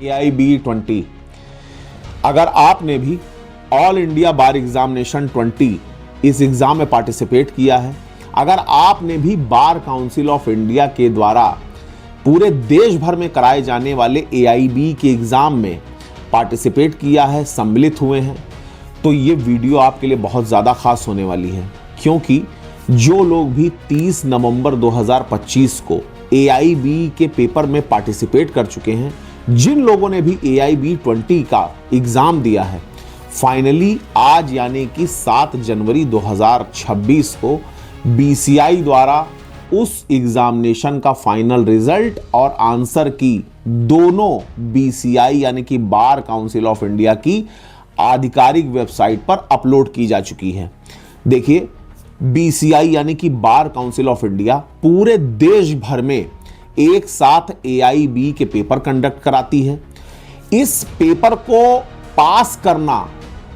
AIB20। अगर आपने भी ऑल इंडिया बार एग्जामिनेशन 20 इस एग्जाम में पार्टिसिपेट किया है, अगर आपने भी बार काउंसिल ऑफ इंडिया के द्वारा पूरे देश भर में कराए जाने वाले AIB के एग्जाम में पार्टिसिपेट किया है, सम्मिलित हुए हैं, तो ये वीडियो आपके लिए बहुत ज़्यादा खास होने वाली है। क्योंकि जो लोग भी 30 नवंबर 2025 को AIB के पेपर में पार्टिसिपेट कर चुके हैं, जिन लोगों ने भी AIB20 का एग्जाम दिया है, फाइनली आज यानी कि 7 जनवरी 2026 को BCI द्वारा उस एग्जामिनेशन का फाइनल रिजल्ट और आंसर की दोनों BCI यानी कि बार काउंसिल ऑफ इंडिया की आधिकारिक वेबसाइट पर अपलोड की जा चुकी है। देखिए, BCI यानी कि बार काउंसिल ऑफ इंडिया पूरे देश भर में एक साथ AIB के पेपर कंडक्ट कराती है। इस पेपर को पास करना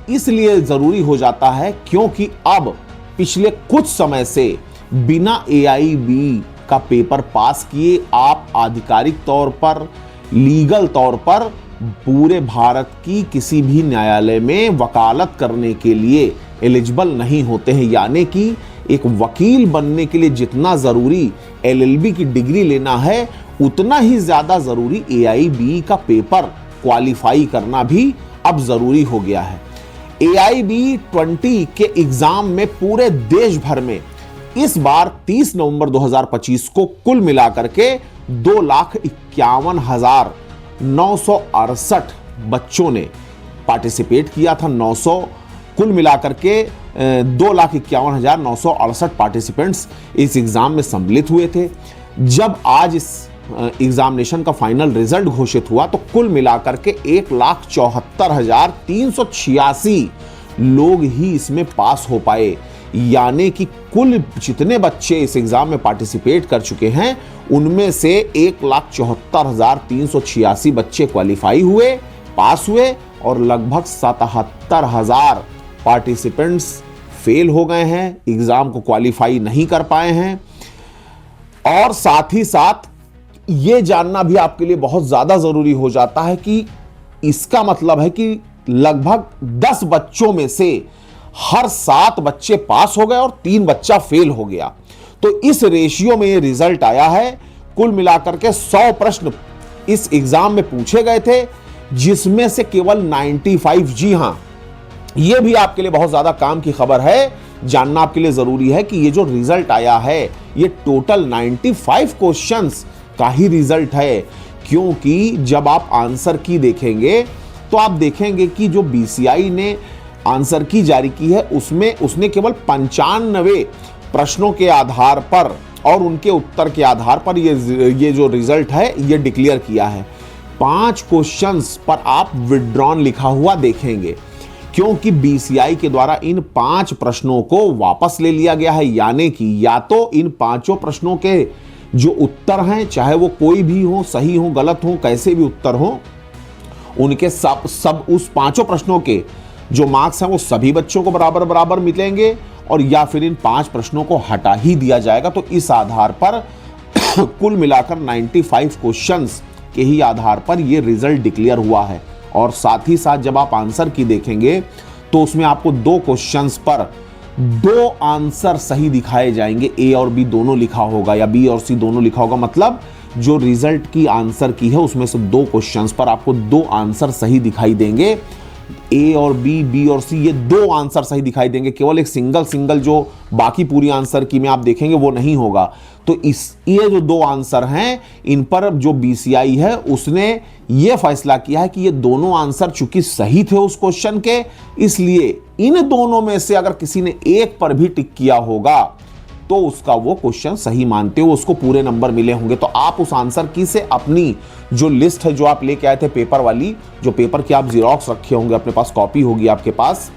इसलिए जरूरी हो जाता है क्योंकि अब पिछले कुछ समय से बिना AIB का पेपर पास किए आप आधिकारिक तौर पर, लीगल तौर पर पूरे भारत की किसी भी न्यायालय में वकालत करने के लिए एलिजिबल नहीं होते हैं। यानी कि एक वकील बनने के लिए जितना जरूरी LLB की डिग्री लेना है, उतना ही ज्यादा जरूरी AIB का पेपर क्वालिफाई करना भी अब जरूरी हो गया है। AIB20 के एग्जाम में पूरे देश भर में इस बार 30 नवंबर 2025 को कुल मिलाकर के 2,51,968 बच्चों ने पार्टिसिपेट किया था। 900 कुल मिलाकर के 2,51,968 पार्टिसिपेंट्स इस एग्जाम में सम्मिलित हुए थे। जब आज इस एग्जामिनेशन का फाइनल रिजल्ट घोषित हुआ तो कुल मिलाकर के 1,74,386 लोग ही इसमें पास हो पाए। यानी कि कुल जितने बच्चे इस एग्जाम में पार्टिसिपेट कर चुके हैं, उनमें से 1,74,386 बच्चे क्वालिफाई हुए, पास हुए, और लगभग 77,000 पार्टिसिपेंट्स फेल हो गए हैं, एग्जाम को क्वालिफाई नहीं कर पाए हैं। और साथ ही साथ यह जानना भी आपके लिए बहुत ज्यादा जरूरी हो जाता है कि इसका मतलब है कि लगभग 10 बच्चों में से हर 7 बच्चे पास हो गए और 3 बच्चा फेल हो गया। तो इस रेशियो में यह रिजल्ट आया है। कुल मिलाकर के 100 प्रश्न इस एग्जाम में पूछे गए थे, जिसमें से केवल 95, जी हां, यह भी आपके लिए बहुत ज्यादा काम की खबर है, जानना आपके लिए जरूरी है कि ये जो रिजल्ट आया है, ये टोटल 95 क्वेश्चंस का ही रिजल्ट है। क्योंकि जब आप आंसर की देखेंगे तो आप देखेंगे कि जो BCI ने आंसर की जारी की है, उसमें उसने केवल 95 प्रश्नों के आधार पर और उनके उत्तर के आधार पर ये जो रिजल्ट है ये डिक्लेयर किया है। 5 क्वेश्चंस पर आप विड्रॉन लिखा हुआ देखेंगे, क्योंकि BCI के द्वारा इन 5 प्रश्नों को वापस ले लिया गया है। यानी कि या तो इन 5 प्रश्नों के जो उत्तर हैं, चाहे वो कोई भी हो, सही हो, गलत हो, कैसे भी उत्तर हो, उनके सब उस 5 प्रश्नों के जो मार्क्स हैं वो सभी बच्चों को बराबर बराबर मिलेंगे, और या फिर इन 5 प्रश्नों को हटा ही दिया जाएगा। तो इस आधार पर कुल मिलाकर 95 क्वेश्चंस के ही आधार पर ये रिजल्ट डिक्लेयर हुआ है। और साथ ही साथ जब आप आंसर की देखेंगे तो उसमें आपको 2 क्वेश्चंस पर 2 आंसर सही दिखाए जाएंगे। A और B दोनों लिखा होगा या B और C दोनों लिखा होगा। मतलब जो रिजल्ट की आंसर की है उसमें से 2 क्वेश्चंस पर आपको 2 आंसर सही दिखाई देंगे। A और B और C, ये 2 आंसर सही दिखाई देंगे। केवल एक सिंगल जो बाकी पूरी आंसर की में आप देखेंगे वो नहीं होगा। तो ये जो 2 आंसर हैं, इन पर जो BCI है उसने ये फैसला किया है कि ये दोनों आंसर चूंकि सही थे उस क्वेश्चन के, इसलिए इन दोनों में से अगर किसी ने एक पर भी टिक किया होगा तो उसका वो क्वेश्चन सही मानते हुए उसको पूरे नंबर मिले होंगे। तो आप उस आंसर की से अपनी जो लिस्ट है जो आप लेके आए थे पेपर वाली, जो पेपर की आप जीरोक्स रखे होंगे, अपने पास कॉपी होगी आपके पास,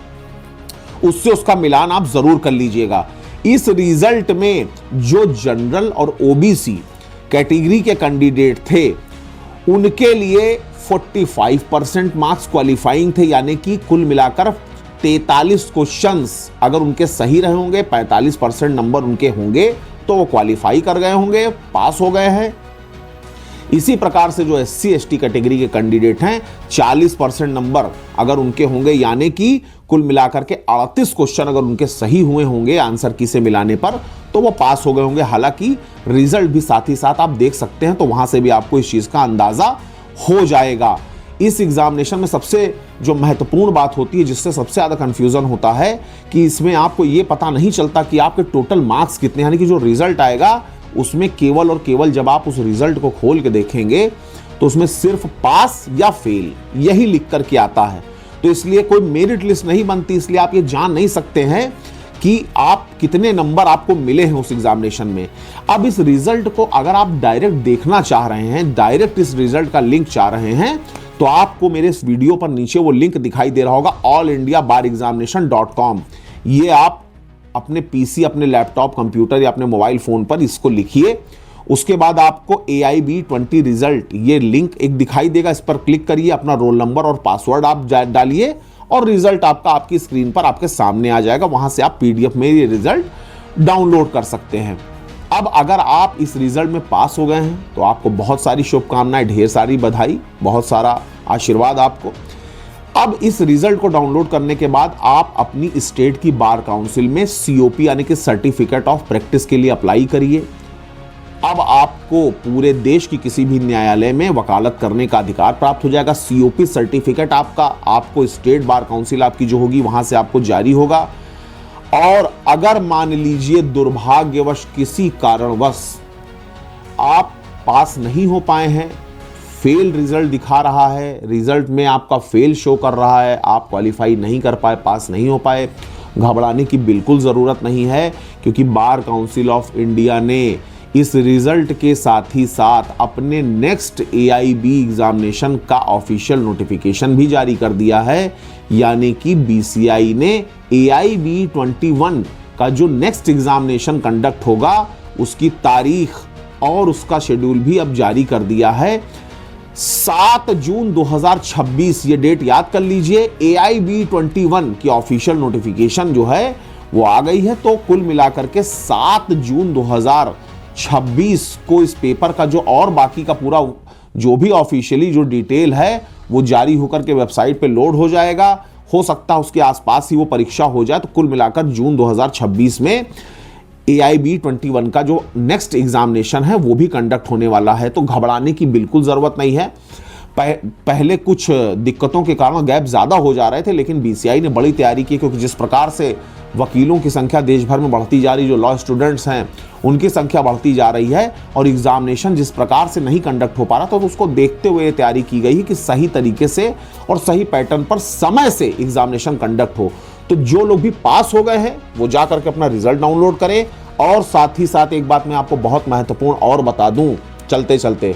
उससे उसका मिलान आप जरूर कर लीजिएगा। इस रिजल्ट में जो जनरल और OBC कैटेगरी के कैंडिडेट थे, उनके लिए 45% मार्क्स क्वालिफाइंग थे। यानी कि कुल मिलाकर 43 क्वेश्चंस अगर उनके सही रहे होंगे, 45% नंबर उनके होंगे, तो वो क्वालिफाई कर गए होंगे, पास हो गए हैं। इसी प्रकार से जो SC ST कैटेगरी के कैंडिडेट हैं 40% नंबर अगर उनके होंगे, यानी कि कुल मिलाकर के 38 क्वेश्चन अगर उनके सही हुए होंगे आंसर की से मिलाने पर, तो वो पास हो गए होंगे। हालांकि रिजल्ट भी साथ ही साथ आप देख सकते हैं, तो वहां से भी आपको इस चीज का अंदाजा हो जाएगा। इस एग्जामिनेशन में सबसे जो महत्वपूर्ण बात होती है, जिससे सबसे ज्यादा कंफ्यूजन होता है, कि इसमें आपको ये पता नहीं चलता कि आपके टोटल मार्क्स कितने, यानी कि जो रिजल्ट आएगा उसमें केवल और केवल जब आप उस रिजल्ट को खोल के देखेंगे तो उसमें सिर्फ पास या फेल यही लिख करके आता है। तो इसलिए कोई मेरिट लिस्ट नहीं बनती, इसलिए आप ये जान नहीं सकते हैं कि आप कितने नंबर आपको मिले हैं उस एग्जामिनेशन में। अब इस रिजल्ट को अगर आप डायरेक्ट देखना चाह रहे हैं, डायरेक्ट इस रिजल्ट का लिंक चाह रहे हैं, तो आपको मेरे इस वीडियो पर नीचे वो लिंक दिखाई दे रहा होगा allindiabarexamination.com। ये आप अपने पीसी, अपने लैपटॉप, कंप्यूटर या अपने मोबाइल फोन पर इसको लिखिए। उसके बाद आपको AIB20 रिजल्ट ये लिंक एक दिखाई देगा, इस पर क्लिक करिए, अपना रोल नंबर और पासवर्ड आप डालिए और रिजल्ट आपका आपकी स्क्रीन पर आपके सामने आ जाएगा। वहां से आप PDF में ये रिजल्ट डाउनलोड कर सकते हैं। अब अगर आप इस रिजल्ट में पास हो गए हैं तो आपको बहुत सारी शुभकामनाएं, ढेर सारी बधाई, बहुत सारा आशीर्वाद आपको। अब इस रिजल्ट को डाउनलोड करने के बाद आप अपनी स्टेट की बार काउंसिल में COP यानी कि सर्टिफिकेट ऑफ प्रैक्टिस के लिए अप्लाई करिए। अब आपको पूरे देश की किसी भी न्यायालय में वकालत करने का अधिकार प्राप्त हो जाएगा। COP सर्टिफिकेट आपको स्टेट बार काउंसिल आपकी जो होगी वहां से आपको जारी होगा। और अगर मान लीजिए दुर्भाग्यवश किसी कारणवश आप पास नहीं हो पाए हैं, फेल रिजल्ट दिखा रहा है, रिजल्ट में आपका फेल शो कर रहा है, आप क्वालिफाई नहीं कर पाए, पास नहीं हो पाए, घबराने की बिल्कुल ज़रूरत नहीं है, क्योंकि बार काउंसिल ऑफ इंडिया ने इस रिजल्ट के साथ ही साथ अपने नेक्स्ट AIB एग्जामिनेशन का ऑफिशियल नोटिफिकेशन भी जारी कर दिया है। यानी कि BCI ने AIB21 का जो नेक्स्ट एग्जामिनेशन कंडक्ट होगा उसकी तारीख और उसका शेड्यूल भी अब जारी कर दिया है। 7 जून 2026 ये डेट याद कर लीजिए। AIB21 की ऑफिशियल नोटिफिकेशन जो है वो आ गई है। तो कुल मिलाकर के 7 जून 2026 को इस पेपर का जो और बाकी का पूरा जो भी ऑफिशियली जो डिटेल है वो जारी होकर के वेबसाइट पे लोड हो जाएगा। हो सकता है उसके आसपास ही वो परीक्षा हो जाए। तो कुल मिलाकर जून 2026 में AIB21 का जो नेक्स्ट एग्जामिनेशन है वो भी कंडक्ट होने वाला है। तो घबराने की बिल्कुल ज़रूरत नहीं है। पहले कुछ दिक्कतों के कारण गैप ज़्यादा हो जा रहे थे, लेकिन BCI ने बड़ी तैयारी की, क्योंकि जिस प्रकार से वकीलों की संख्या देश भर में बढ़ती जा रही, जो लॉ स्टूडेंट्स हैं उनकी संख्या बढ़ती जा रही है, और एग्जामिनेशन जिस प्रकार से नहीं कंडक्ट हो पा रहा था, तो उसको देखते हुए तैयारी की गई है कि सही तरीके से और सही पैटर्न पर समय से एग्जामिनेशन कंडक्ट हो। तो जो लोग भी पास हो गए हैं वो जा करके अपना रिजल्ट डाउनलोड करें। और साथ ही साथ एक बात मैं आपको बहुत महत्वपूर्ण और बता दूं चलते चलते,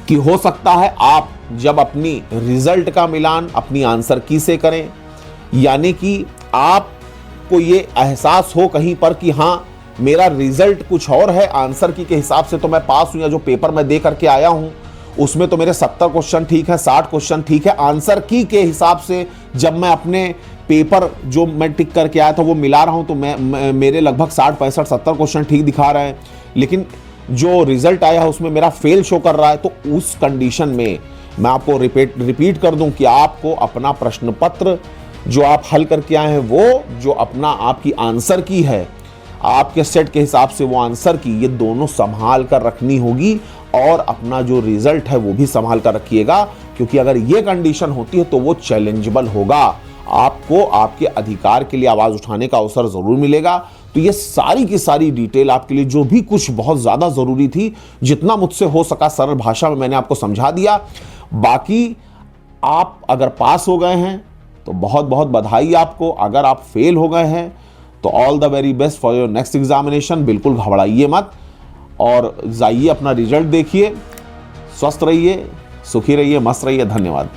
कि हो सकता है आप जब अपनी रिजल्ट का मिलान अपनी आंसर की से करें, यानी कि आपको ये एहसास हो कहीं पर कि हाँ मेरा रिजल्ट कुछ और है, आंसर की के हिसाब से तो मैं पास हूं, या जो पेपर मैं दे करके आया हूं उसमें तो मेरे 70 क्वेश्चन ठीक है, 60 क्वेश्चन ठीक है, आंसर की के हिसाब से जब मैं अपने पेपर जो मैं टिक करके आया था वो मिला रहा हूं तो मेरे लगभग 60, 65, 70 क्वेश्चन ठीक दिखा रहे हैं, लेकिन जो रिजल्ट आया है उसमें मेरा फेल शो कर रहा है। तो उस कंडीशन में मैं आपको रिपीट कर दूं कि आपको अपना प्रश्न पत्र जो आप हल करके आए हैं, वो जो अपना आपकी आंसर की है, आपके सेट के हिसाब से वो आंसर की, ये दोनों संभाल कर रखनी होगी, और अपना जो रिजल्ट है वो भी संभाल कर रखिएगा, क्योंकि अगर ये कंडीशन होती है तो वो चैलेंजेबल होगा। आपको आपके अधिकार के लिए आवाज उठाने का अवसर जरूर मिलेगा। तो ये सारी की सारी डिटेल आपके लिए जो भी कुछ बहुत ज्यादा जरूरी थी, जितना मुझसे हो सका सरल भाषा में मैंने आपको समझा दिया। बाकी आप अगर पास हो गए हैं तो बहुत बहुत बधाई आपको। अगर आप फेल हो गए हैं तो all the very best for your next examination. बिल्कुल घबराइए मत और जाइए अपना रिजल्ट देखिए। स्वस्थ रहिए, सुखी रहिए, मस्त रहिए। धन्यवाद।